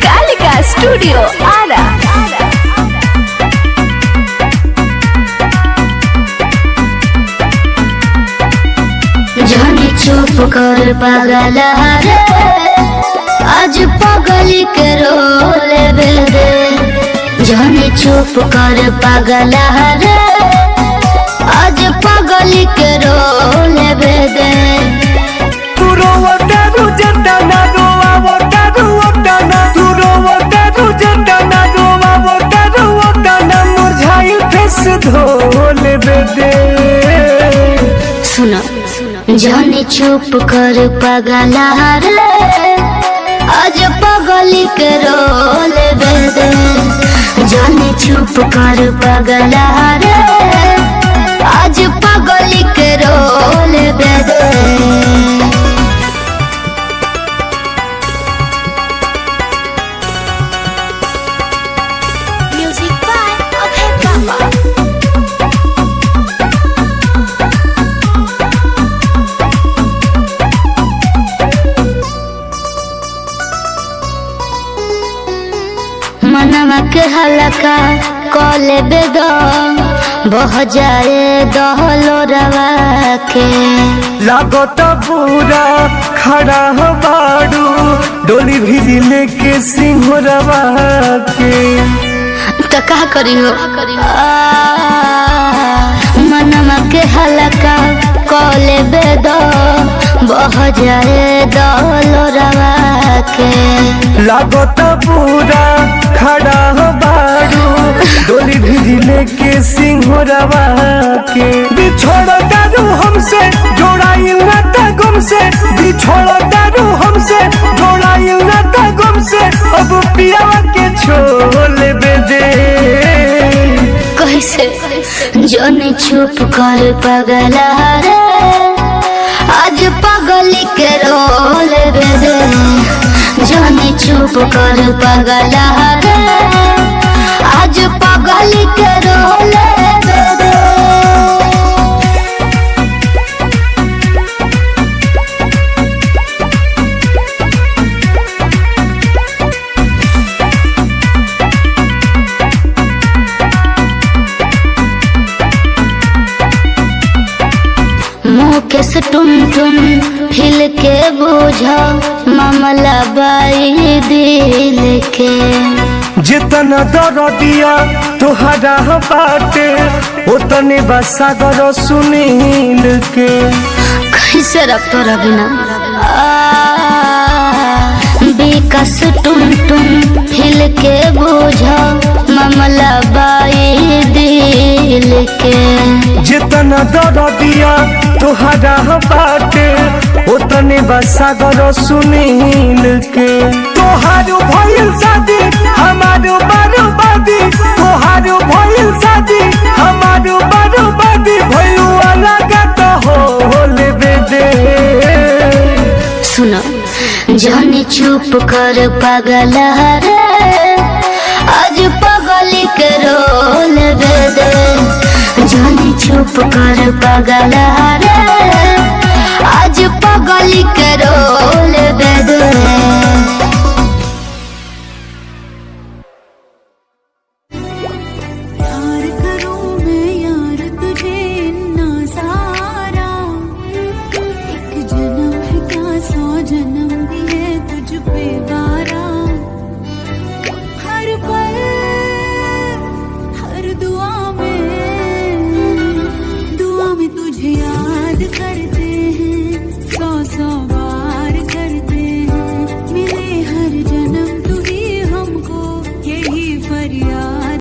Kalika studio Ara. जाने चुप कर पागल रे, आज पगली के रोले बेदे। जाने चुप कर पागल रे, आज पगली के रोले बेदे। तू रोवता तू जंदा ना रोवता तू वता ना, तू रोवता तू जंदा ना रोवता तू वता ना, मुरझाइल फेस धोले बेदे। सुनो जाने चुप कर पागल रे, आज पगली के रोले बेदे। जाने चुप कर पागल रे, आज पगली के रोले बेदे। म्यूजिक बाय अभय बाबा। मनवा के हल्का कले बेदो, बह जाए दहलो रवा के। लागो तो पूरा खड़ा हो बाड़ू, डोली भी लेके सिंहरवा के। तो का करी हो मनवा के हल्का कले बेदो, बह जाए दहलो रवा के। लागो तो पूरा खड़ा हो बाड़ू, डोली भी लेके सिंहरवा के। बिछोड़ दारू हमसे जोड़ाई नाता गुम से, बिछोड़ दारू हमसे जोड़ाई नाता गुम से, अब पियावा के छोले बेदे। कैसे जाने चुप कर पागल रे, आज पगली के रोले बेदे। जाने चुप कर पागल रे, आज पगली के रोले बेदे। मुकेश टुन टुन हिल के बुझा मामला बाई दिल के। जितना दरदिया तोहरा बाटे, उतने बसागर सुनील के। कैसे रखतो रबिना विकास टुन टुन हिल के बुझा मामला बाई दिल के। जितना दरदिया तोहरा बाटे, उतने बसागर सुनील के। तोहारू भइल शादी हमारू बर्बादी, तोहारू भइल शादी हमारू बर्बादी, भइलू अलग तो होले बेदे। सुनो जाने चुप कर पागल रे, आज पगली के रोले बेदे। जाने चुप कर पागल रे, आज पगली के रोले बेदे। जन्म भी है तुझ पे।